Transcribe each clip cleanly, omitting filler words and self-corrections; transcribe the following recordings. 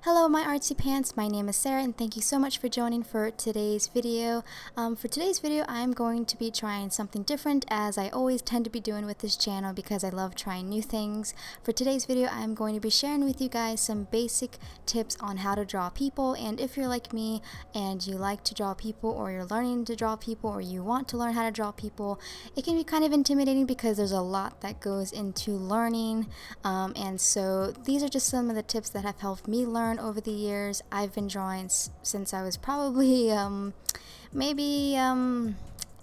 Hello my artsy pants, my name is Sarah and thank you so much for joining for today's video. For today's video I'm going to be trying something different, as I always tend to be doing with this channel because I love trying new things. For today's video I'm going to be sharing with you guys some basic tips on how to draw people, and if you're like me and you like to draw people, or you're learning to draw people, or you want to learn how to draw people, it can be kind of intimidating because there's a lot that goes into learning, and so these are just some of the tips that have helped me learn over the years. I've been drawing since I was probably maybe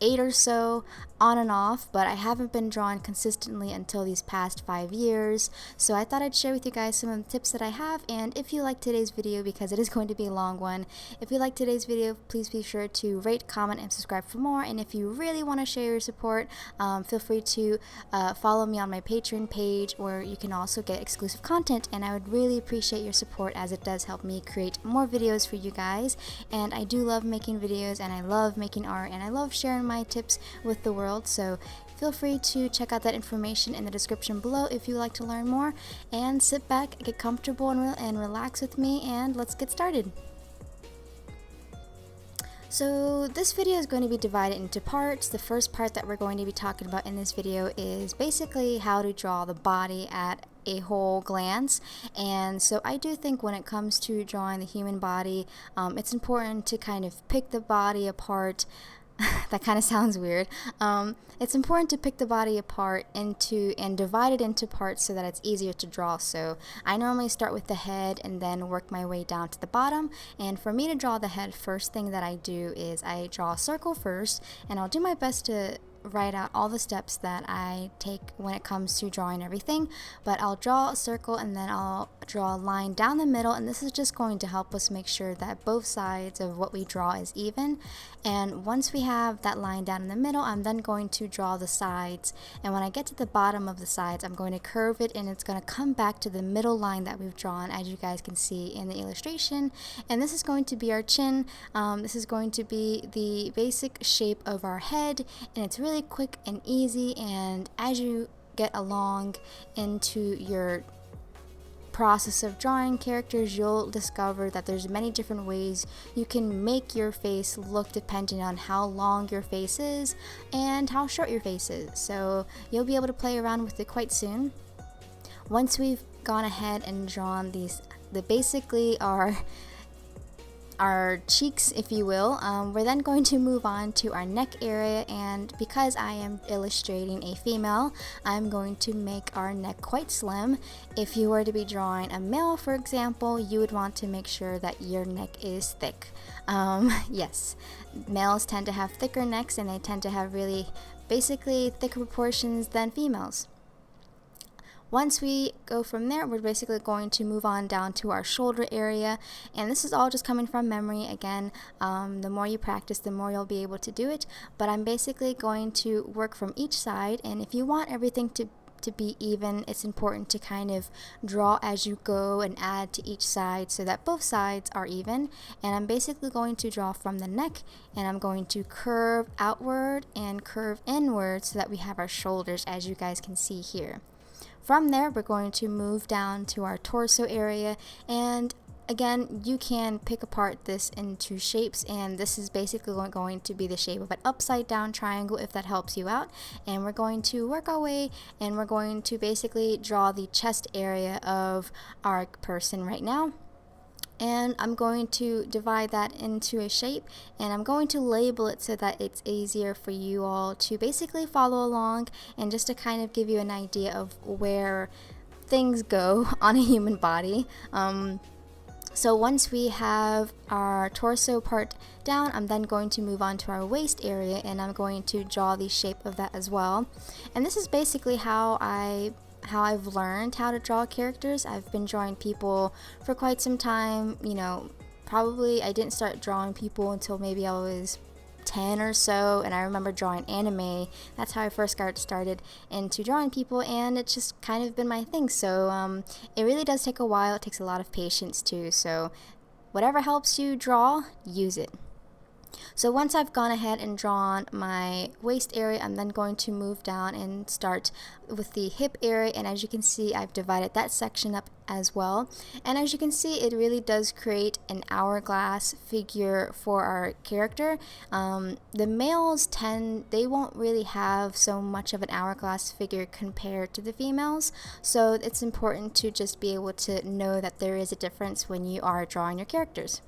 8 or so, on and off, but I haven't been drawing consistently until these past 5 years. So I thought I'd share with you guys some of the tips that I have, and if you like today's video, because it is going to be a long one, if you like today's video, please be sure to rate, comment, and subscribe for more. And if you really want to share your support, feel free to follow me on my Patreon page, where you can also get exclusive content, and I would really appreciate your support, as it does help me create more videos for you guys. And I do love making videos, and I love making art, and I love sharing my tips with the world, so feel free to check out that information in the description below if you like to learn more. And sit back, get comfortable, and relax with me, and let's get started. So this video is going to be divided into parts. The first part that we're going to be talking about in this video is basically how to draw the body at a whole glance. And so I do think when it comes to drawing the human body, it's important to kind of pick the body apart. That kind of sounds weird. It's important to pick the body apart and divide it into parts so that it's easier to draw. So I normally start with the head and then work my way down to the bottom. And for me to draw the head, first thing that I do is I draw a circle first, and I'll do my best to write out all the steps that I take when it comes to drawing everything. But I'll draw a circle and then I'll draw a line down the middle, and this is just going to help us make sure that both sides of what we draw is even. And once we have that line down in the middle, I'm then going to draw the sides, and when I get to the bottom of the sides, I'm going to curve it, and it's going to come back to the middle line that we've drawn, as you guys can see in the illustration. And this is going to be our chin. This is going to be the basic shape of our head, and it's really quick and easy. And as you get along into your process of drawing characters, you'll discover that there's many different ways you can make your face look, depending on how long your face is and how short your face is. So you'll be able to play around with it quite soon. Once we've gone ahead and drawn these, basically our cheeks, if you will, we're then going to move on to our neck area. And because I am illustrating a female, I'm going to make our neck quite slim. If you were to be drawing a male, for example, you would want to make sure that your neck is thick. Yes, males tend to have thicker necks, and they tend to have really basically thicker proportions than females. Once we go from there, we're basically going to move on down to our shoulder area, and this is all just coming from memory. Again, the more you practice, the more you'll be able to do it, but I'm basically going to work from each side. And if you want everything to be even, it's important to kind of draw as you go and add to each side so that both sides are even. And I'm basically going to draw from the neck, and I'm going to curve outward and curve inward so that we have our shoulders, as you guys can see here. From there, we're going to move down to our torso area, and again, you can pick apart this into shapes, and this is basically going to be the shape of an upside down triangle, if that helps you out. And we're going to work our way, and we're going to basically draw the chest area of our person right now. And I'm going to divide that into a shape, and I'm going to label it so that it's easier for you all to basically follow along, and just to kind of give you an idea of where things go on a human body. So once we have our torso part down, I'm then going to move on to our waist area, and I'm going to draw the shape of that as well. And this is basically how I've learned how to draw characters. I've been drawing people for quite some time. You know, probably I didn't start drawing people until maybe I was 10 or so, and I remember drawing anime. That's how I first got started into drawing people, and it's just kind of been my thing. So it really does take a while. It takes a lot of patience too, so whatever helps you draw, use it. So once I've gone ahead and drawn my waist area, I'm then going to move down and start with the hip area, and as you can see, I've divided that section up as well. And as you can see, it really does create an hourglass figure for our character. The males they won't really have so much of an hourglass figure compared to the females, so it's important to just be able to know that there is a difference when you are drawing your characters.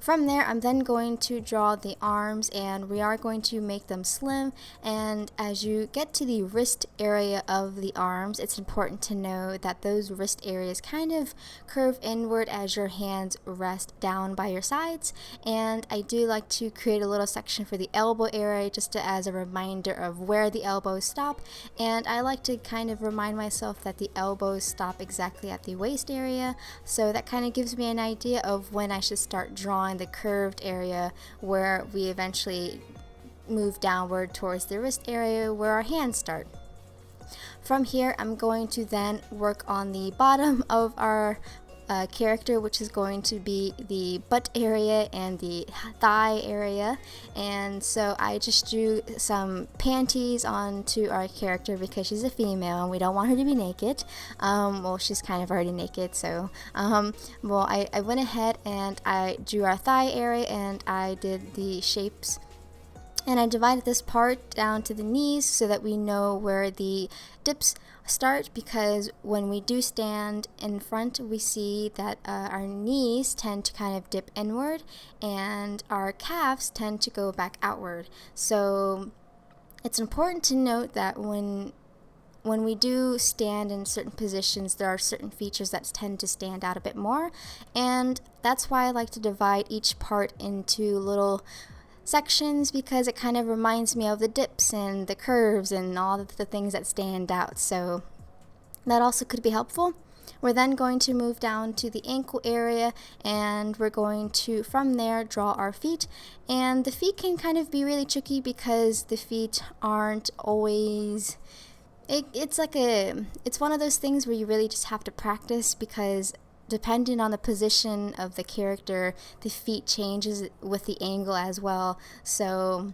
From there, I'm then going to draw the arms, and we are going to make them slim. And as you get to the wrist area of the arms, it's important to know that those wrist areas kind of curve inward as your hands rest down by your sides. And I do like to create a little section for the elbow area just as a reminder of where the elbows stop. And I like to kind of remind myself that the elbows stop exactly at the waist area, so that kind of gives me an idea of when I should start drawing the curved area where we eventually move downward towards the wrist area where our hands start. From here, I'm going to then work on the bottom of our character, which is going to be the butt area and the thigh area. And so I just drew some panties onto our character because she's a female and we don't want her to be naked. Well, she's kind of already naked, so I went ahead and I drew our thigh area, and I did the shapes, and I divided this part down to the knees so that we know where the dips start, because when we do stand in front, we see that our knees tend to kind of dip inward and our calves tend to go back outward. So it's important to note that when we do stand in certain positions, there are certain features that tend to stand out a bit more, and that's why I like to divide each part into little sections, because it kind of reminds me of the dips and the curves and all of the things that stand out. So that also could be helpful. We're then going to move down to the ankle area, and we're going to from there draw our feet. And the feet can kind of be really tricky because the feet aren't always it's one of those things where you really just have to practice, because depending on the position of the character, the feet changes with the angle as well. So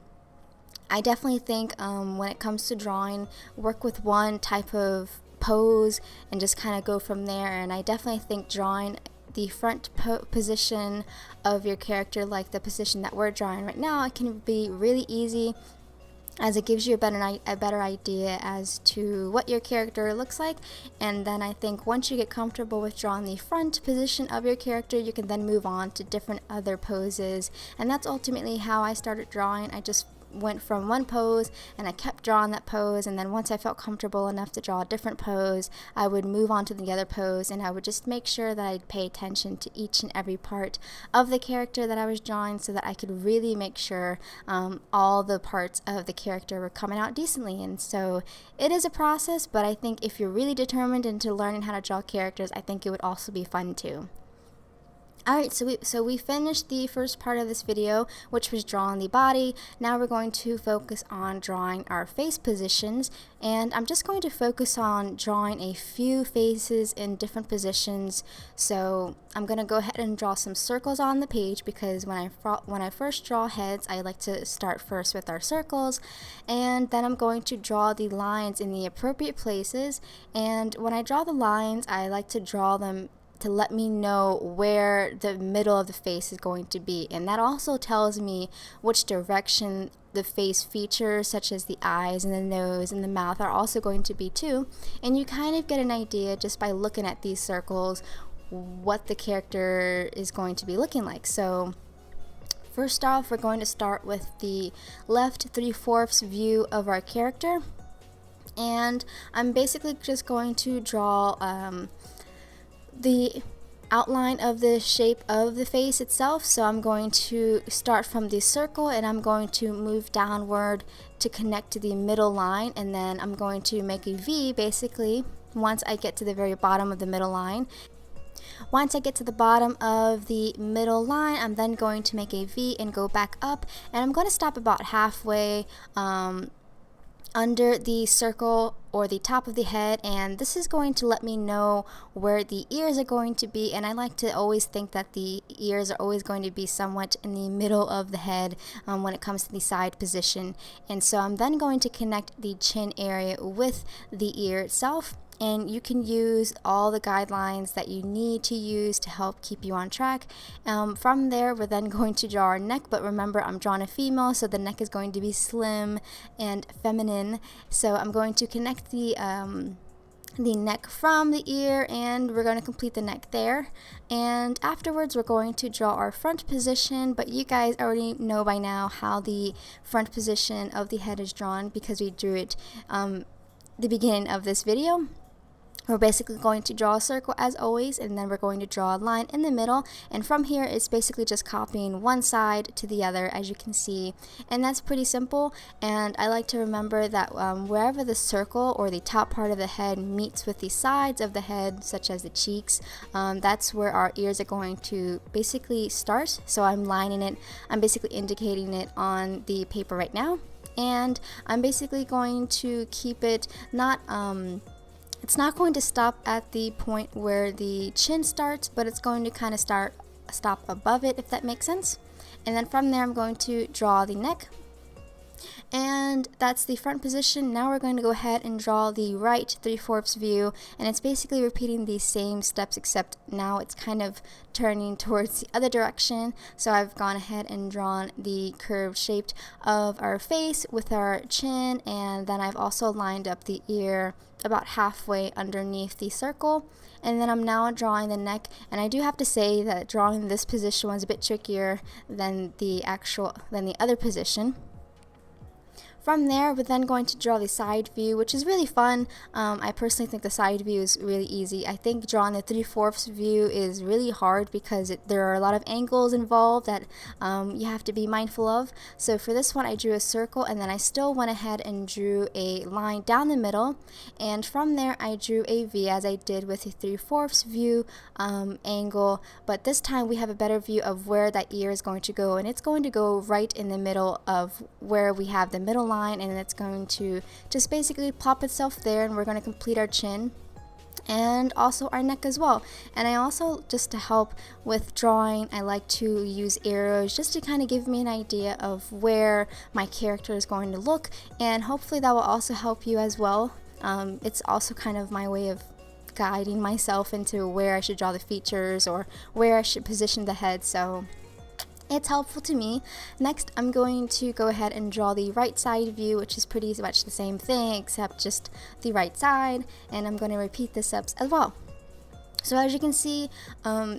I definitely think when it comes to drawing, work with one type of pose and just kind of go from there. And I definitely think drawing the front position of your character, like the position that we're drawing right now, it can be really easy, as it gives you a better idea as to what your character looks like. And then I think once you get comfortable with drawing the front position of your character, you can then move on to different other poses. And that's ultimately how I started drawing. I just went from one pose and I kept drawing that pose, and then once I felt comfortable enough to draw a different pose, I would move on to the other pose, and I would just make sure that I'd pay attention to each and every part of the character that I was drawing, so that I could really make sure all the parts of the character were coming out decently. And so it is a process, but I think if you're really determined into learning how to draw characters, I think it would also be fun too. Alright, so we finished the first part of this video, which was drawing the body. Now we're going to focus on drawing our face positions, and I'm just going to focus on drawing a few faces in different positions. So I'm going to go ahead and draw some circles on the page, because when I first draw heads, I like to start first with our circles, and then I'm going to draw the lines in the appropriate places. And when I draw the lines, I like to draw them to let me know where the middle of the face is going to be, and that also tells me which direction the face features, such as the eyes and the nose and the mouth, are also going to be too. And you kind of get an idea just by looking at these circles what the character is going to be looking like. So first off, we're going to start with the left 3/4 view of our character, and I'm basically just going to draw the outline of the shape of the face itself. So I'm going to start from the circle, and I'm going to move downward to connect to the middle line, and then I'm going to make a V basically once I get to the very bottom of the middle line. Once I get to the bottom of the middle line, I'm then going to make a V and go back up, and I'm going to stop about halfway under the circle or the top of the head, and this is going to let me know where the ears are going to be. And I like to always think that the ears are always going to be somewhat in the middle of the head when it comes to the side position. And so I'm then going to connect the chin area with the ear itself. And you can use all the guidelines that you need to use to help keep you on track. From there, we're then going to draw our neck, but remember, I'm drawing a female, so the neck is going to be slim and feminine. So I'm going to connect the neck from the ear, and we're going to complete the neck there. And afterwards, we're going to draw our front position, but you guys already know by now how the front position of the head is drawn because we drew it the beginning of this video. We're basically going to draw a circle as always, and then we're going to draw a line in the middle, and from here it's basically just copying one side to the other, as you can see. And that's pretty simple. And I like to remember that wherever the circle or the top part of the head meets with the sides of the head, such as the cheeks, that's where our ears are going to basically start. So I'm lining it, I'm basically indicating it on the paper right now, and I'm basically going to keep it not it's not going to stop at the point where the chin starts, but it's going to kind of stop above it, if that makes sense. And then from there, I'm going to draw the neck. And that's the front position. Now we're going to go ahead and draw the right 3/4 view, and it's basically repeating these same steps, except now it's kind of turning towards the other direction. So I've gone ahead and drawn the curved shape of our face with our chin, and then I've also lined up the ear about halfway underneath the circle. And then I'm now drawing the neck, and I do have to say that drawing this position was a bit trickier than the other position. From there, we're then going to draw the side view, which is really fun. I personally think the side view is really easy. I think drawing the 3/4 view is really hard because there are a lot of angles involved that you have to be mindful of. So for this one, I drew a circle, and then I still went ahead and drew a line down the middle. And from there, I drew a V, as I did with the 3/4 view angle. But this time, we have a better view of where that ear is going to go, and it's going to go right in the middle of where we have the middle line, and it's going to just basically plop itself there, and we're going to complete our chin and also our neck as well. And I also, just to help with drawing, I like to use arrows just to kind of give me an idea of where my character is going to look, and hopefully that will also help you as well. It's also kind of my way of guiding myself into where I should draw the features or where I should position the head, so it's helpful to me. Next, I'm going to go ahead and draw the right side view, which is pretty much the same thing except just the right side, and I'm going to repeat the steps as well. So as you can see,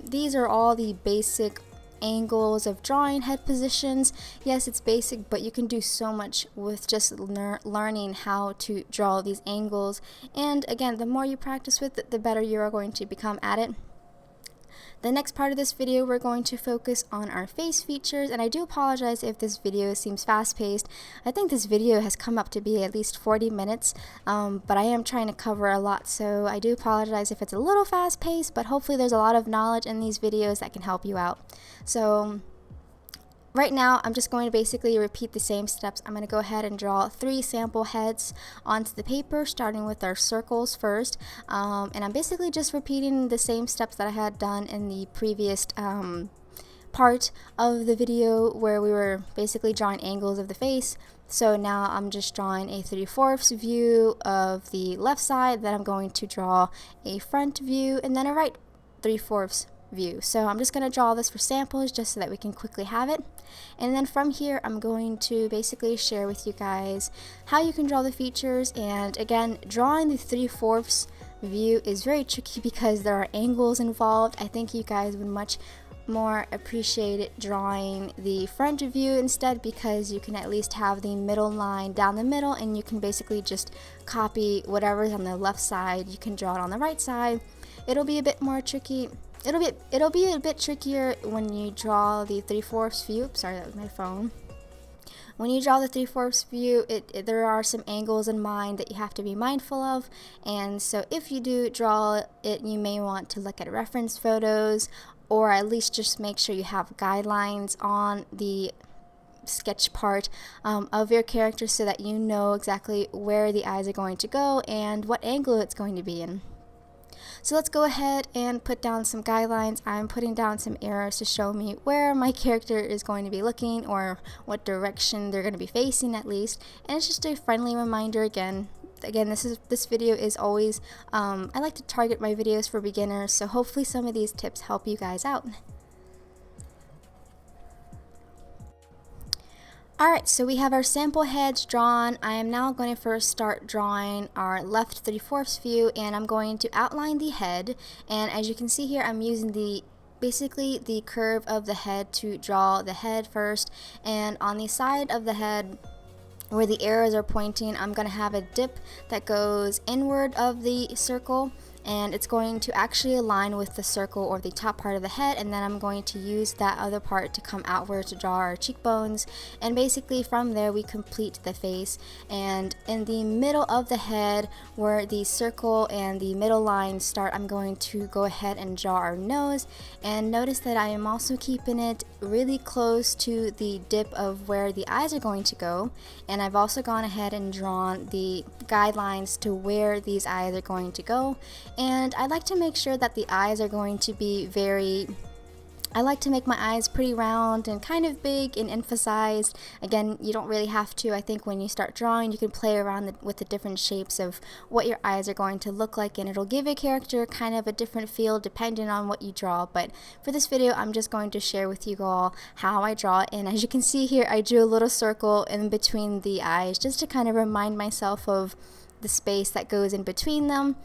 these are all the basic angles of drawing head positions. Yes, it's basic, but you can do so much with just learning how to draw these angles. And again, the more you practice with it, the better you are going to become at it. The next part of this video, we're going to focus on our face features, and I do apologize if this video seems fast-paced. I think this video has come up to be at least 40 minutes, but I am trying to cover a lot, so I do apologize if it's a little fast-paced, but hopefully there's a lot of knowledge in these videos that can help you out. So right now, I'm just going to basically repeat the same steps. I'm going to go ahead and draw 3 sample heads onto the paper, starting with our circles first. And I'm basically just repeating the same steps that I had done in the previous part of the video where we were basically drawing angles of the face. So now I'm just drawing a 3/4 view of the left side, then I'm going to draw a front view, and then a right 3/4 view. So I'm just going to draw this for samples just so that we can quickly have it. And then from here, I'm going to basically share with you guys how you can draw the features. And again, drawing the 3/4 view is very tricky because there are angles involved. I think you guys would much more appreciate it drawing the front view instead, because you can at least have the middle line down the middle, and you can basically just copy whatever's on the left side. You can draw it on the right side. It'll be a bit more tricky. It'll be a bit trickier when you draw the 3/4 view. Sorry, that was my phone. When you draw the 3/4 view, there are some angles in mind that you have to be mindful of, and so if you do draw it, you may want to look at reference photos, or at least just make sure you have guidelines on the sketch part of your character so that you know exactly where the eyes are going to go and what angle it's going to be in. So let's go ahead and put down some guidelines. I'm putting down some arrows to show me where my character is going to be looking, or what direction they're going to be facing at least. And it's just a friendly reminder again, this video is always, I like to target my videos for beginners, so hopefully some of these tips help you guys out. Alright, so we have our sample heads drawn. I am now going to first start drawing our left 3/4 view, and I'm going to outline the head. And as you can see here, I'm using basically the curve of the head to draw the head first. And on the side of the head, where the arrows are pointing, I'm going to have a dip that goes inward of the circle, and it's going to actually align with the circle or the top part of the head, and then I'm going to use that other part to come outward to draw our cheekbones, and basically from there we complete the face. And in the middle of the head, where the circle and the middle line start, I'm going to go ahead and draw our nose. And notice that I am also keeping it really close to the dip of where the eyes are going to go, and I've also gone ahead and drawn the guidelines to where these eyes are going to go. And I like to make sure that the eyes are going to be I like to make my eyes pretty round and kind of big and emphasized. Again, you don't really have to. I think when you start drawing, you can play around with the different shapes of what your eyes are going to look like, and it'll give your character kind of a different feel depending on what you draw. But for this video, I'm just going to share with you all how I draw it. And as you can see here, I drew a little circle in between the eyes just to kind of remind myself of the space that goes in between them.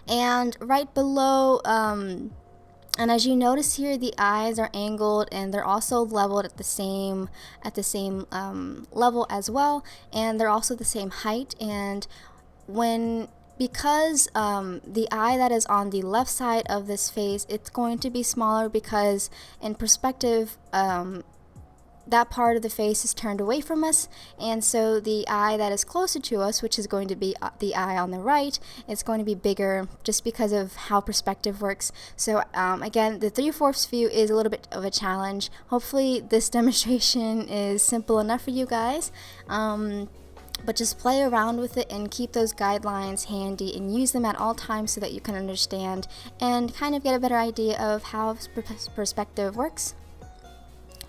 And right below, and as you notice here, the eyes are angled and they're also leveled at the same level as well, and they're also the same height. And because the eye that is on the left side of this face, it's going to be smaller because in perspective, that part of the face is turned away from us, and so the eye that is closer to us, which is going to be the eye on the right, is going to be bigger just because of how perspective works. So again, the 3/4 view is a little bit of a challenge. Hopefully this demonstration is simple enough for you guys. But just play around with it and keep those guidelines handy and use them at all times so that you can understand and kind of get a better idea of how perspective works.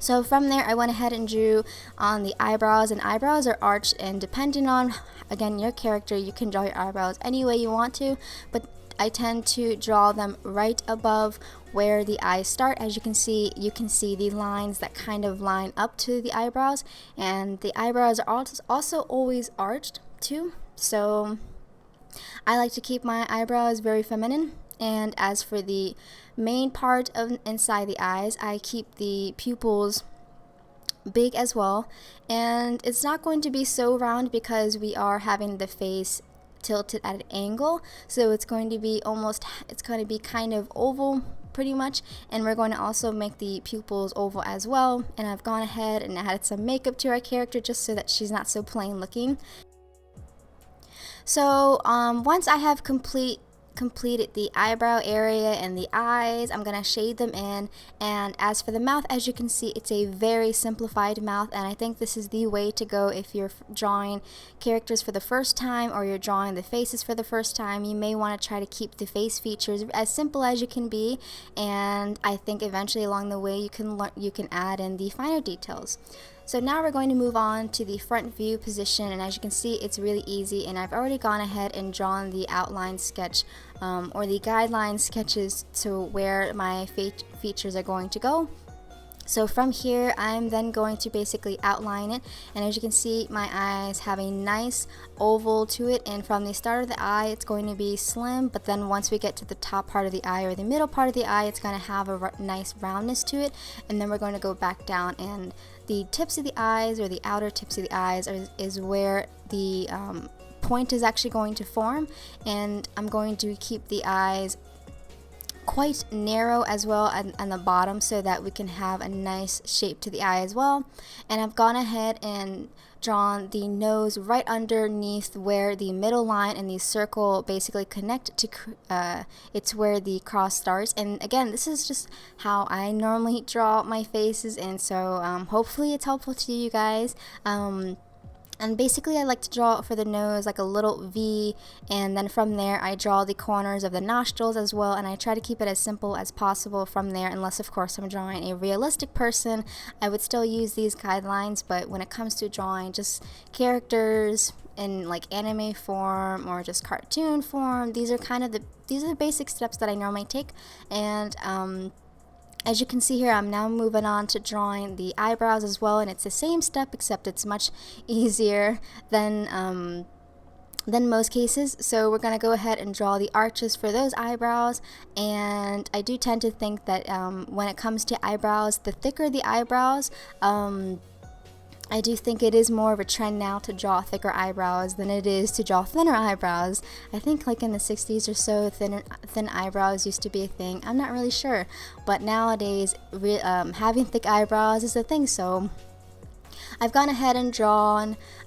So from there, I went ahead and drew on the eyebrows, and eyebrows are arched, and depending on, again, your character, you can draw your eyebrows any way you want to, but I tend to draw them right above where the eyes start. As you can see the lines that kind of line up to the eyebrows, and the eyebrows are also always arched too. So I like to keep my eyebrows very feminine. And as for the main part of inside the eyes, I keep the pupils big as well. And it's not going to be so round because we are having the face tilted at an angle. So it's going to be kind of oval pretty much. And we're going to also make the pupils oval as well. And I've gone ahead and added some makeup to our character just so that she's not so plain looking. So once I have completed the eyebrow area and the eyes, I'm gonna shade them in. And as for the mouth, as you can see, it's a very simplified mouth, and I think this is the way to go if you're drawing characters for the first time, or you're drawing the faces for the first time. You may want to try to keep the face features as simple as you can be, and I think eventually along the way you can add in the finer details. So now we're going to move on to the front view position, and as you can see, it's really easy, and I've already gone ahead and drawn the outline sketch or the guideline sketches to where my features are going to go. So from here, I'm then going to basically outline it, and as you can see, my eyes have a nice oval to it, and from the start of the eye, it's going to be slim, but then once we get to the top part of the eye or the middle part of the eye, it's going to have a nice roundness to it, and then we're going to go back down, and the tips of the eyes, or the outer tips of the eyes, is where the point is actually going to form, and I'm going to keep the eyes quite narrow as well on the bottom so that we can have a nice shape to the eye as well. And I've gone ahead and drawn the nose right underneath where the middle line and the circle basically connect to it's where the cross starts. And again, this is just how I normally draw my faces, and so hopefully it's helpful to you guys. And basically I like to draw for the nose like a little V, and then from there I draw the corners of the nostrils as well, and I try to keep it as simple as possible from there, unless of course I'm drawing a realistic person. I would still use these guidelines, but when it comes to drawing just characters in like anime form or just cartoon form, these are the basic steps that I normally take. And as you can see here, I'm now moving on to drawing the eyebrows as well, and it's the same step except it's much easier than most cases. So we're going to go ahead and draw the arches for those eyebrows, and I do tend to think that when it comes to eyebrows, the thicker the eyebrows, I do think it is more of a trend now to draw thicker eyebrows than it is to draw thinner eyebrows. I think like in the 60s or so, thin eyebrows used to be a thing. I'm not really sure, but nowadays having thick eyebrows is a thing. So I've gone ahead and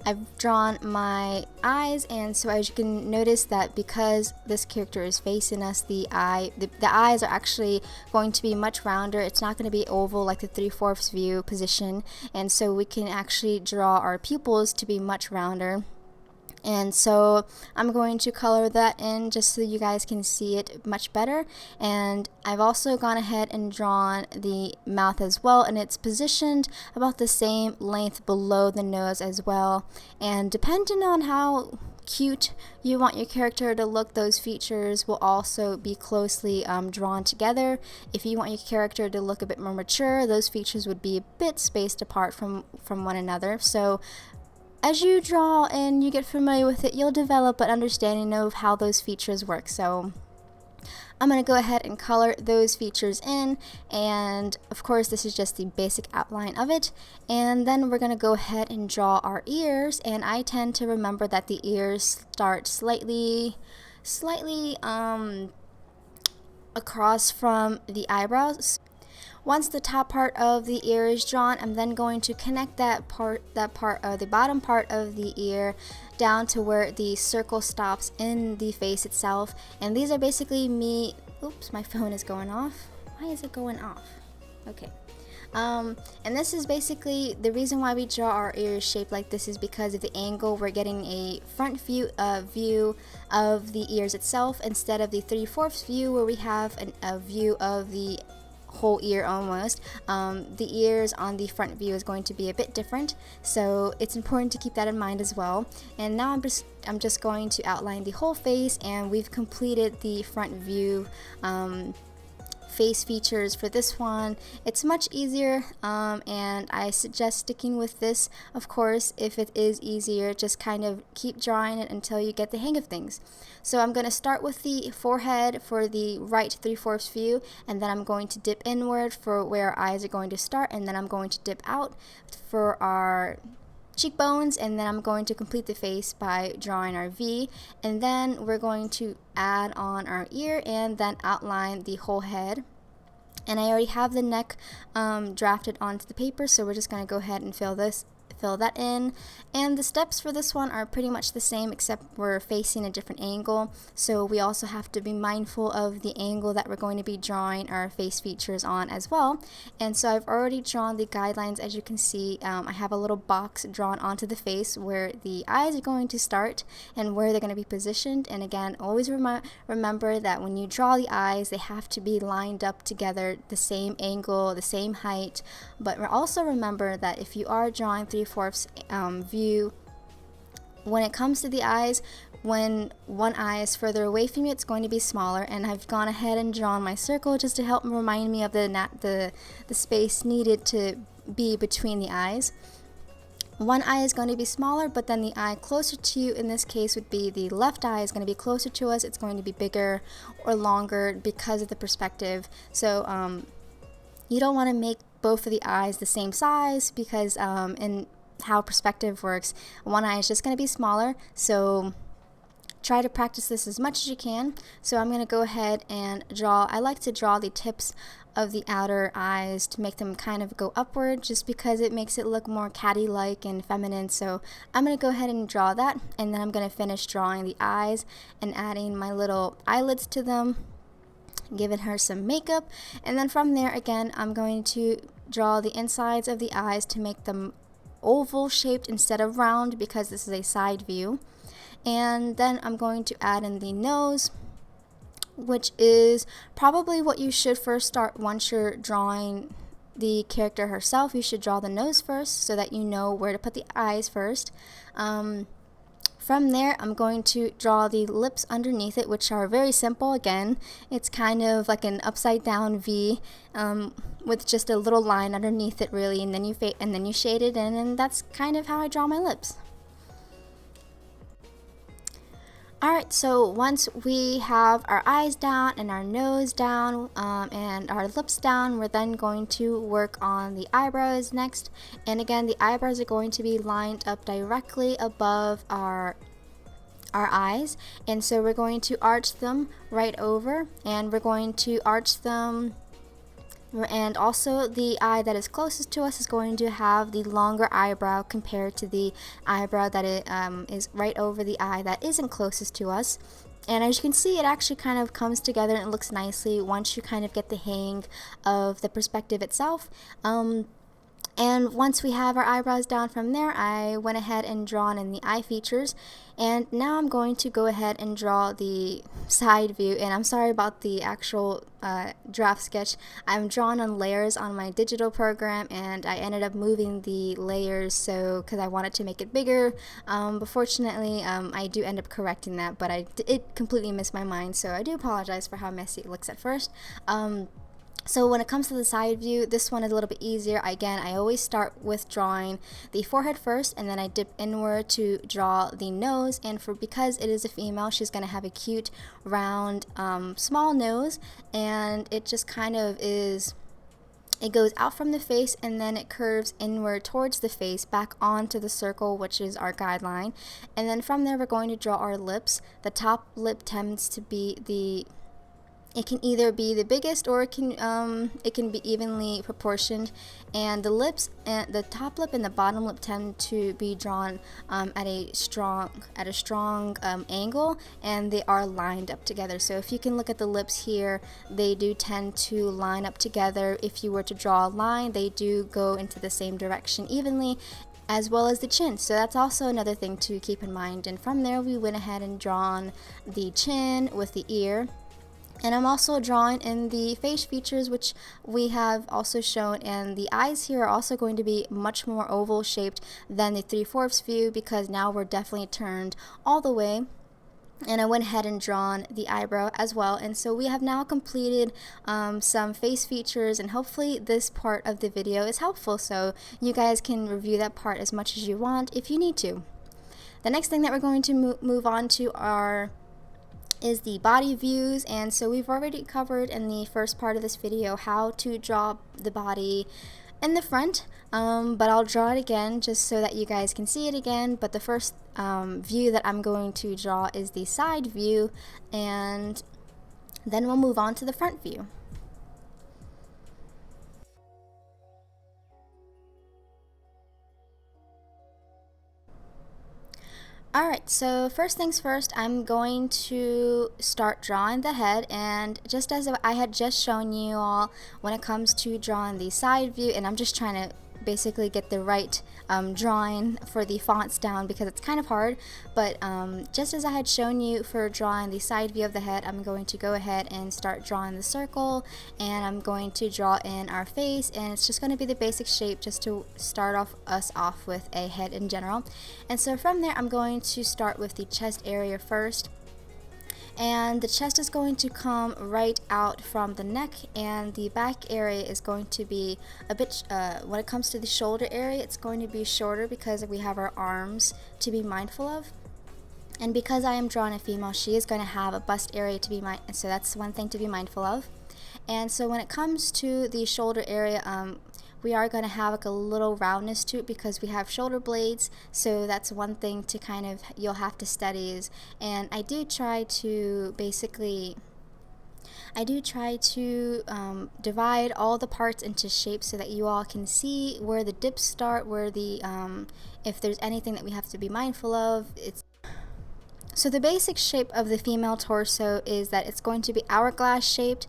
I've drawn my eyes, and so as you can notice that because this character is facing us, the eyes are actually going to be much rounder. It's not going to be oval like the 3/4 view position, and so we can actually draw our pupils to be much rounder. And so I'm going to color that in just so you guys can see it much better. And I've also gone ahead and drawn the mouth as well, and it's positioned about the same length below the nose as well. And depending on how cute you want your character to look, those features will also be closely drawn together. If you want your character to look a bit more mature, those features would be a bit spaced apart from one another. So as you draw and you get familiar with it, you'll develop an understanding of how those features work. So I'm going to go ahead and color those features in, and of course this is just the basic outline of it. And then we're going to go ahead and draw our ears, and I tend to remember that the ears start slightly across from the eyebrows. Once the top part of the ear is drawn, I'm then going to connect the bottom part of the ear down to where the circle stops in the face itself. And these are basically me. Oops, my phone is going off. Why is it going off? Okay. And this is basically the reason why we draw our ears shaped like this, is because of the angle. We're getting a front view of the ears itself instead of the 3/4 view where we have a view of the whole ear almost. The ears on the front view is going to be a bit different, so it's important to keep that in mind as well. And now I'm just going to outline the whole face, and we've completed the front view face features for this one. It's much easier, and I suggest sticking with this. Of course, if it is easier, just kind of keep drawing it until you get the hang of things. So I'm going to start with the forehead for the right 3/4 view, and then I'm going to dip inward for where our eyes are going to start, and then I'm going to dip out for our cheekbones, and then I'm going to complete the face by drawing our V, and then we're going to add on our ear and then outline the whole head. And I already have the neck drafted onto the paper, so we're just going to go ahead and fill that in. And the steps for this one are pretty much the same, except we're facing a different angle, so we also have to be mindful of the angle that we're going to be drawing our face features on as well. And so I've already drawn the guidelines. As you can see, I have a little box drawn onto the face where the eyes are going to start and where they're going to be positioned. And again, always remember that when you draw the eyes, they have to be lined up together, the same angle, the same height. But also remember that if you are drawing 3/4 view, when it comes to the eyes, when one eye is further away from you, it's going to be smaller. And I've gone ahead and drawn my circle just to help remind me of the space needed to be between the eyes. One eye is going to be smaller, but then the eye closer to you, in this case would be the left eye, is going to be closer to us. It's going to be bigger or longer because of the perspective. So you don't want to make both of the eyes the same size, because in how perspective works, one eye is just going to be smaller. So try to practice this as much as you can. So I'm going to go ahead and draw. I like to draw the tips of the outer eyes to make them kind of go upward, just because it makes it look more catty-like and feminine. So I'm going to go ahead and draw that, and then I'm going to finish drawing the eyes and adding my little eyelids to them, giving her some makeup. And then from there, again, I'm going to draw the insides of the eyes to make them oval shaped instead of round, because this is a side view. And then I'm going to add in the nose, which is probably what you should first start once you're drawing the character herself. You should draw the nose first so that you know where to put the eyes first. From there, I'm going to draw the lips underneath it, which are very simple. Again, it's kind of like an upside down V, with just a little line underneath it, really, and then you shade it in, and that's kind of how I draw my lips. Alright, so once we have our eyes down and our nose down and our lips down, we're then going to work on the eyebrows next. And again, the eyebrows are going to be lined up directly above our eyes. And so we're going to arch them right over, and we're going to arch them. And also the eye that is closest to us is going to have the longer eyebrow compared to the eyebrow that is right over the eye that isn't closest to us. And as you can see, it actually kind of comes together and it looks nicely once you kind of get the hang of the perspective itself. And once we have our eyebrows down from there, I went ahead and drawn in the eye features. And now I'm going to go ahead and draw the side view. And I'm sorry about the actual draft sketch. I'm drawn on layers on my digital program, and I ended up moving the layers because I wanted to make it bigger. But fortunately, I do end up correcting that, but it completely missed my mind. So I do apologize for how messy it looks at first. So when it comes to the side view, this one is a little bit easier. Again, I always start with drawing the forehead first, and then I dip inward to draw the nose. And because it is a female, she's going to have a cute, round, small nose, and it just kind of is... It goes out from the face, and then it curves inward towards the face, back onto the circle, which is our guideline. And then from there, we're going to draw our lips. The top lip tends to be it can either be the biggest, or it can be evenly proportioned, and the lips and the top lip and the bottom lip tend to be drawn at a strong angle, and they are lined up together. So if you can look at the lips here, they do tend to line up together. If you were to draw a line, they do go into the same direction evenly, as well as the chin. So that's also another thing to keep in mind. And from there, we went ahead and drawn the chin with the ear. And I'm also drawing in the face features, which we have also shown, and the eyes here are also going to be much more oval shaped than the 3/4 view, because now we're definitely turned all the way. And I went ahead and drawn the eyebrow as well. And so we have now completed some face features, and hopefully this part of the video is helpful, so you guys can review that part as much as you want if you need to. The next thing that we're going to move on to is the body views. And so we've already covered in the first part of this video how to draw the body in the front, but I'll draw it again just so that you guys can see it again. But the first view that I'm going to draw is the side view, and then we'll move on to the front view. Alright, so first things first, I'm going to start drawing the head, and just as I had just shown you all when it comes to drawing the side view, and I'm just trying to basically get the right drawing for the fonts down because it's kind of hard, but just as I had shown you for drawing the side view of the head, I'm going to go ahead and start drawing the circle, and I'm going to draw in our face, and it's just going to be the basic shape just to start us off with a head in general. And so from there, I'm going to start with the chest area first. And the chest is going to come right out from the neck, and the back area is going to be a bit, when it comes to the shoulder area, it's going to be shorter because we have our arms to be mindful of. And because I am drawing a female, she is going to have a bust area to be so that's one thing to be mindful of. And so when it comes to the shoulder area, we are going to have like a little roundness to it because we have shoulder blades. So that's one thing to kind of, you'll have to study is, and I do try to divide all the parts into shapes so that you all can see where the dips start, where the if there's anything that we have to be mindful of. So the basic shape of the female torso is that it's going to be hourglass shaped.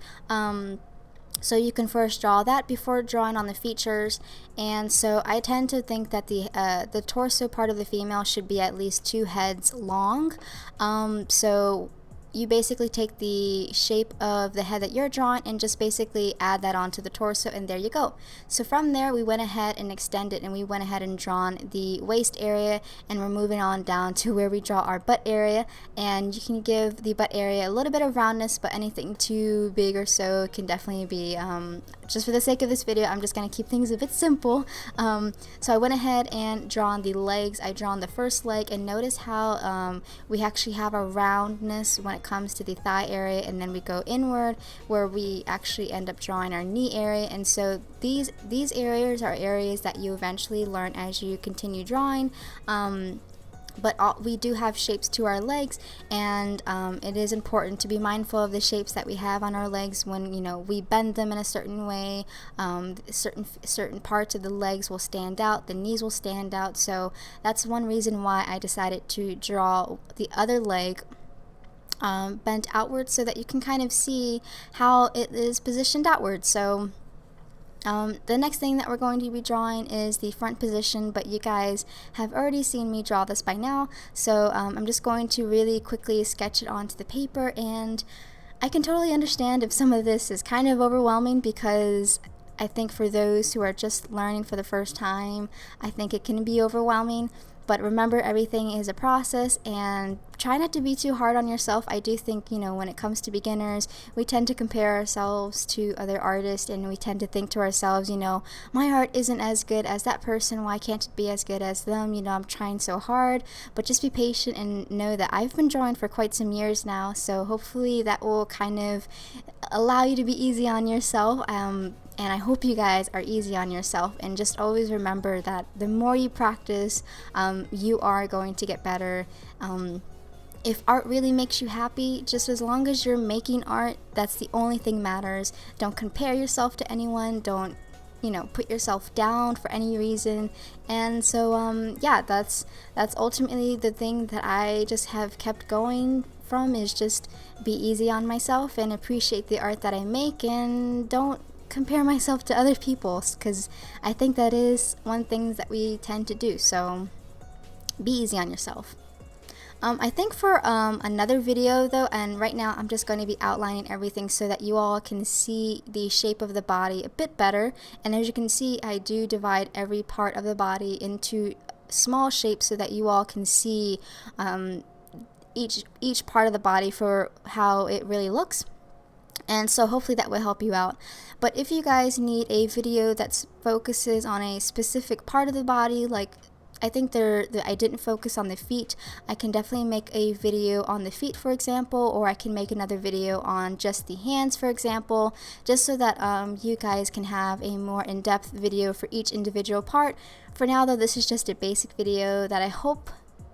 So you can first draw that before drawing on the features. And so I tend to think that the torso part of the female should be at least 2 heads long. So you basically take the shape of the head that you're drawing and just basically add that onto the torso, and there you go. So from there we went ahead and extended, and we went ahead and drawn the waist area, and we're moving on down to where we draw our butt area. And you can give the butt area a little bit of roundness, but anything too big or so can definitely be, just for the sake of this video, I'm just going to keep things a bit simple. So I went ahead and drawn the legs. I drawn the first leg, and notice how we actually have a roundness when it comes to the thigh area, and then we go inward where we actually end up drawing our knee area. And so these areas are areas that you eventually learn as you continue drawing. But we do have shapes to our legs, and it is important to be mindful of the shapes that we have on our legs. When we bend them in a certain way, certain parts of the legs will stand out, the knees will stand out. So that's one reason why I decided to draw the other leg bent outwards, so that you can kind of see how it is positioned outwards. So the next thing that we're going to be drawing is the front position, but you guys have already seen me draw this by now. So I'm just going to really quickly sketch it onto the paper, and I can totally understand if some of this is kind of overwhelming, because I think for those who are just learning for the first time, I think it can be overwhelming. But remember, everything is a process, and try not to be too hard on yourself. I do think, when it comes to beginners, we tend to compare ourselves to other artists, and we tend to think to ourselves, my art isn't as good as that person. Why can't it be as good as them? I'm trying so hard. But just be patient and know that I've been drawing for quite some years now, so hopefully that will kind of allow you to be easy on yourself. And I hope you guys are easy on yourself, and just always remember that the more you practice, you are going to get better. If art really makes you happy, just as long as you're making art, that's the only thing matters. Don't compare yourself to anyone. Don't put yourself down for any reason. And so yeah, that's ultimately the thing that I just have kept going from, is just be easy on myself and appreciate the art that I make, and don't compare myself to other people's, because I think that is one thing that we tend to do. So be easy on yourself. I think for another video though, and right now I'm just going to be outlining everything so that you all can see the shape of the body a bit better. And as you can see, I do divide every part of the body into small shapes so that you all can see each part of the body for how it really looks. And so hopefully that will help you out. But if you guys need a video that focuses on a specific part of the body, like I think I didn't focus on the feet, I can definitely make a video on the feet, for example, or I can make another video on just the hands, for example, just so that you guys can have a more in-depth video for each individual part. For now though, this is just a basic video that I hope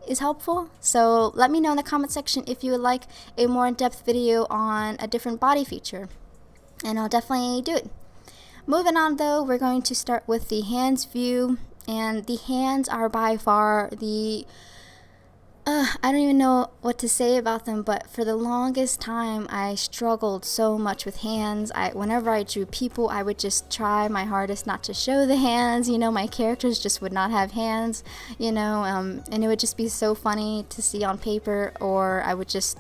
is helpful. So let me know in the comment section if you would like a more in-depth video on a different body feature, and I'll definitely do it. Moving on though, we're going to start with the hands view, and the hands are by far the I don't even know what to say about them, but for the longest time I struggled so much with hands. Whenever I drew people, I would just try my hardest not to show the hands. My characters just would not have hands, and it would just be so funny to see on paper, or I would just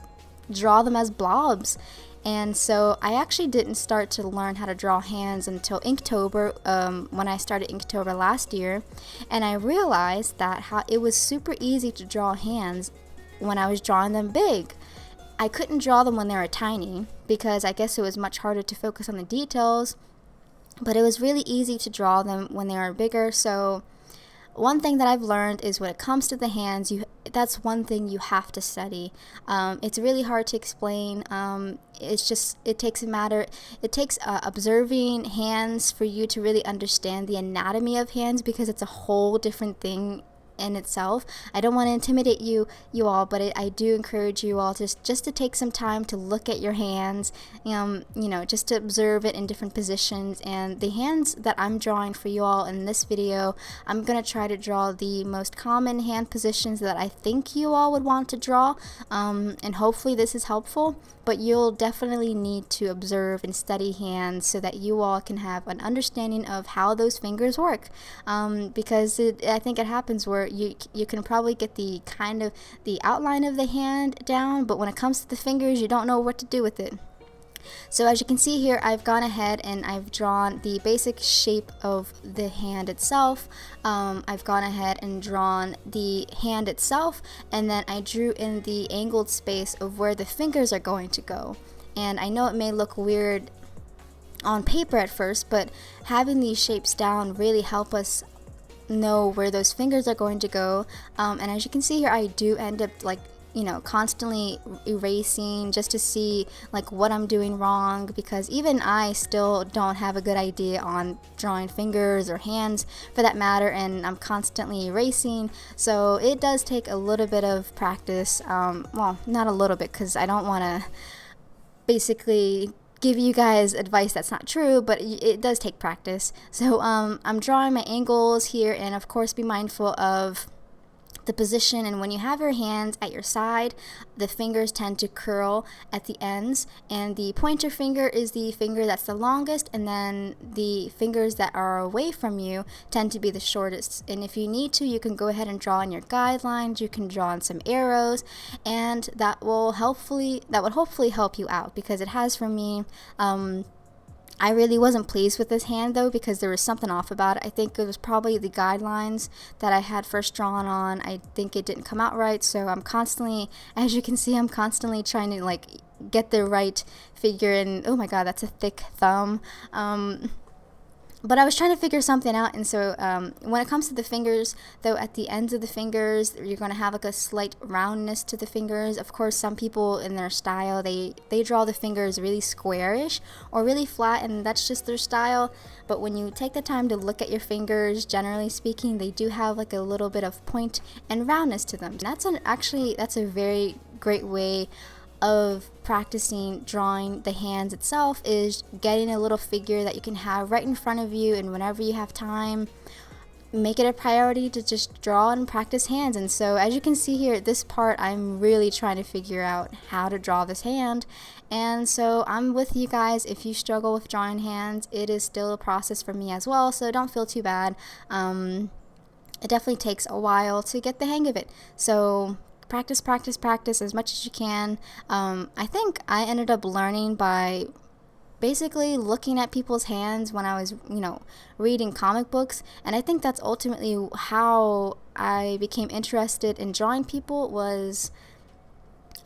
draw them as blobs. And so I actually didn't start to learn how to draw hands until Inktober, when I started Inktober last year, and I realized that how it was super easy to draw hands when I was drawing them big. I couldn't draw them when they were tiny, because I guess it was much harder to focus on the details, but it was really easy to draw them when they were bigger. So one thing that I've learned is when it comes to the hands, that's one thing you have to study. It's really hard to explain. It takes observing hands for you to really understand the anatomy of hands, because it's a whole different thing in itself. I don't want to intimidate you all, but I do encourage you all just to take some time to look at your hands, just to observe it in different positions. And the hands that I'm drawing for you all in this video, I'm going to try to draw the most common hand positions that I think you all would want to draw, and hopefully this is helpful. But you'll definitely need to observe and study hands so that you all can have an understanding of how those fingers work, because I think it happens where you can probably get the outline of the hand down, but when it comes to the fingers, you don't know what to do with it. So as you can see here, I've gone ahead and I've drawn the basic shape of the hand itself. I've gone ahead and drawn the hand itself, and then I drew in the angled space of where the fingers are going to go. And I know it may look weird on paper at first, but having these shapes down really help us know where those fingers are going to go. And as you can see here, I do end up constantly erasing just to see what I'm doing wrong, because even I still don't have a good idea on drawing fingers or hands for that matter, and I'm constantly erasing. So it does take a little bit of practice. Well, not a little bit, because I don't want to basically give you guys advice that's not true, but it does take practice. So I'm drawing my angles here, and of course be mindful of the position. And when you have your hands at your side, the fingers tend to curl at the ends, and the pointer finger is the finger that's the longest, and then the fingers that are away from you tend to be the shortest. And if you need to, you can go ahead and draw in your guidelines, you can draw in some arrows, and that would hopefully help you out, because it has for me. I really wasn't pleased with this hand though, because there was something off about it. I think it was probably the guidelines that I had first drawn on. I think it didn't come out right, so I'm constantly, as you can see, I'm constantly trying to get the right figure. And oh my god, that's a thick thumb. But I was trying to figure something out, and so when it comes to the fingers, though, at the ends of the fingers, you're going to have a slight roundness to the fingers. Of course, some people in their style, they draw the fingers really squarish or really flat, and that's just their style. But when you take the time to look at your fingers, generally speaking, they do have a little bit of point and roundness to them. And that's a very great way of practicing drawing the hands itself, is getting a little figure that you can have right in front of you, and whenever you have time, make it a priority to just draw and practice hands. And so as you can see here at this part, I'm really trying to figure out how to draw this hand, and so I'm with you guys. If you struggle with drawing hands, it is still a process for me as well, so don't feel too bad. It definitely takes a while to get the hang of it, so practice as much as you can. I think I ended up learning by basically looking at people's hands when I was, reading comic books, and I think that's ultimately how I became interested in drawing people. Was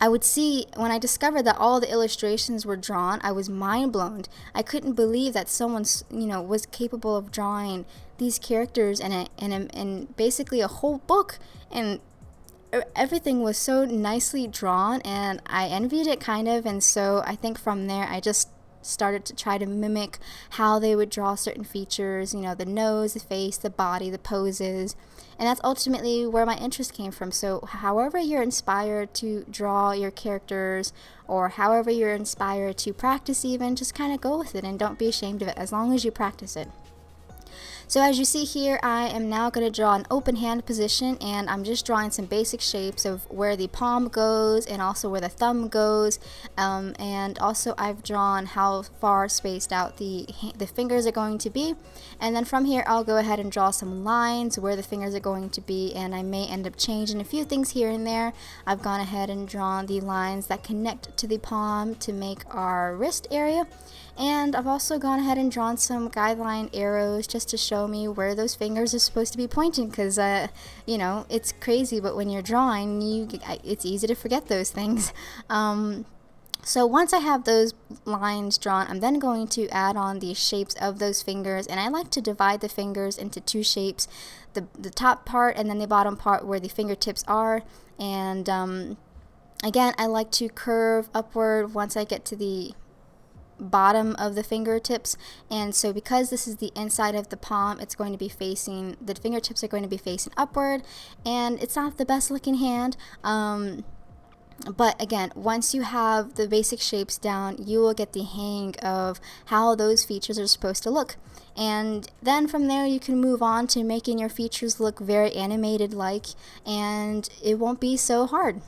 I would see, when I discovered that all the illustrations were drawn, I was mind blown. I couldn't believe that someone, was capable of drawing these characters in basically a whole book, and everything was so nicely drawn, and I envied it kind of. And so I think from there I just started to try to mimic how they would draw certain features, the nose, the face, the body, the poses, and that's ultimately where my interest came from. So however you're inspired to draw your characters, or however you're inspired to practice even, just kind of go with it and don't be ashamed of it, as long as you practice it. So as you see here, I am now going to draw an open hand position, and I'm just drawing some basic shapes of where the palm goes and also where the thumb goes, and also I've drawn how far spaced out the fingers are going to be. And then from here I'll go ahead and draw some lines where the fingers are going to be, and I may end up changing a few things here and there. I've gone ahead and drawn the lines that connect to the palm to make our wrist area, and I've also gone ahead and drawn some guideline arrows just to show me where those fingers are supposed to be pointing, because it's crazy, but when you're drawing, it's easy to forget those things. So once I have those lines drawn, I'm then going to add on the shapes of those fingers, and I like to divide the fingers into two shapes, the top part and then the bottom part where the fingertips are. And again, I like to curve upward once I get to the bottom of the fingertips, and so because this is the inside of the palm, it's going to be facing, the fingertips are going to be facing upward, and it's not the best looking hand. But again, once you have the basic shapes down, you will get the hang of how those features are supposed to look. And then from there, you can move on to making your features look very animated like, and it won't be so hard.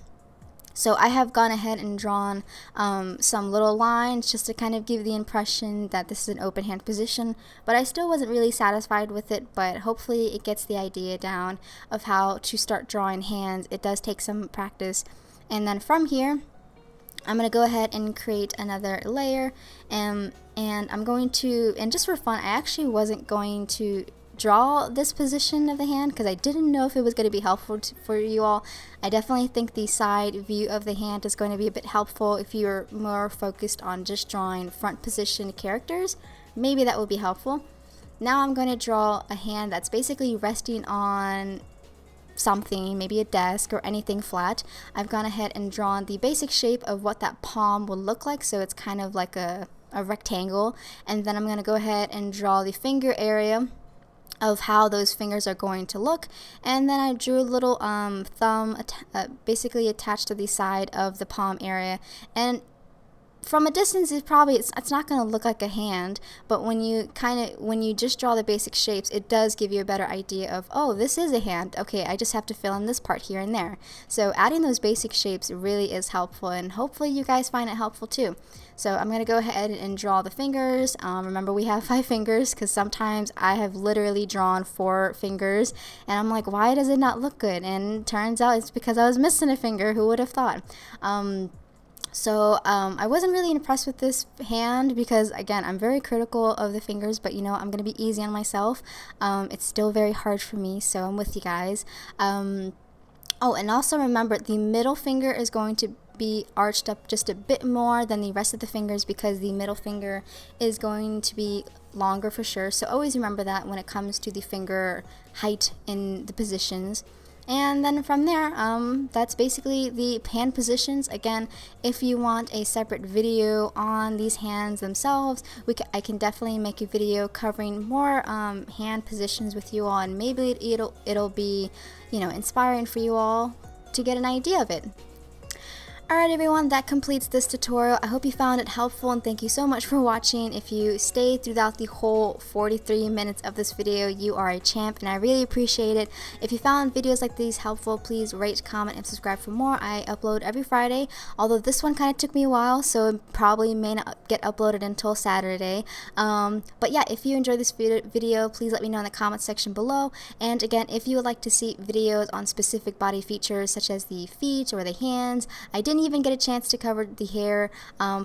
So I have gone ahead and drawn some little lines just to kind of give the impression that this is an open hand position, but I still wasn't really satisfied with it, but hopefully it gets the idea down of how to start drawing hands. It does take some practice. And then from here, I'm going to go ahead and create another layer, and I'm going to, and just for fun, I actually wasn't going to draw this position of the hand because I didn't know if it was going to be helpful for you all. I definitely think the side view of the hand is going to be a bit helpful if you're more focused on just drawing front position characters. Maybe that will be helpful. Now I'm going to draw a hand that's basically resting on something, maybe a desk or anything flat. I've gone ahead and drawn the basic shape of what that palm will look like, so it's kind of like a rectangle, and then I'm going to go ahead and draw the finger area of how those fingers are going to look, and then I drew a little thumb basically attached to the side of the palm area, and from a distance it's not going to look like a hand, but when you just draw the basic shapes, it does give you a better idea of, oh, this is a hand. Okay, I just have to fill in this part here and there. So adding those basic shapes really is helpful, and hopefully you guys find it helpful too. So I'm going to go ahead and draw the fingers. Remember, we have 5 fingers because sometimes I have literally drawn 4 fingers and I'm like, why does it not look good? And turns out it's because I was missing a finger. Who would have thought? So I wasn't really impressed with this hand because, again, I'm very critical of the fingers, but I'm going to be easy on myself. It's still very hard for me, so I'm with you guys. Oh, and also remember, the middle finger is going to be arched up just a bit more than the rest of the fingers because the middle finger is going to be longer for sure. So always remember that when it comes to the finger height in the positions. And then from there, that's basically the hand positions. Again, if you want a separate video on these hands themselves, I can definitely make a video covering more hand positions with you all, and maybe it'll be, inspiring for you all to get an idea of it. Alright everyone, that completes this tutorial. I hope you found it helpful, and thank you so much for watching. If you stayed throughout the whole 43 minutes of this video, you are a champ, and I really appreciate it. If you found videos like these helpful, please rate, comment, and subscribe for more. I upload every Friday, although this one kind of took me a while, so it probably may not get uploaded until Saturday. But yeah, if you enjoyed this video, please let me know in the comment section below. And again, if you would like to see videos on specific body features such as the feet or the hands, I didn't even get a chance to cover the hair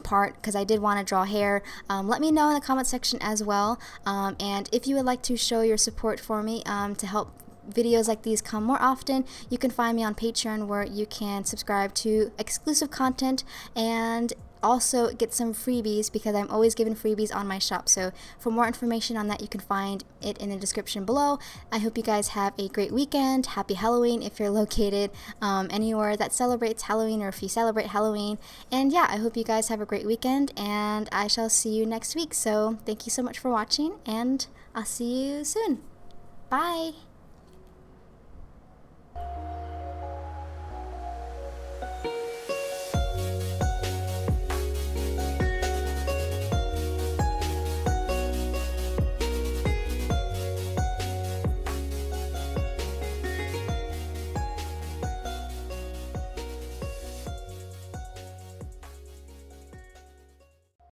part because I did want to draw hair. Let me know in the comment section as well, and if you would like to show your support for me to help videos like these come more often, you can find me on Patreon, where you can subscribe to exclusive content and also get some freebies, because I'm always giving freebies on my shop. So for more information on that, you can find it in the description below. I hope you guys have a great weekend. Happy Halloween if you're located anywhere that celebrates Halloween, or if you celebrate Halloween. And yeah, I hope you guys have a great weekend, and I shall see you next week. So thank you so much for watching, and I'll see you soon. Bye!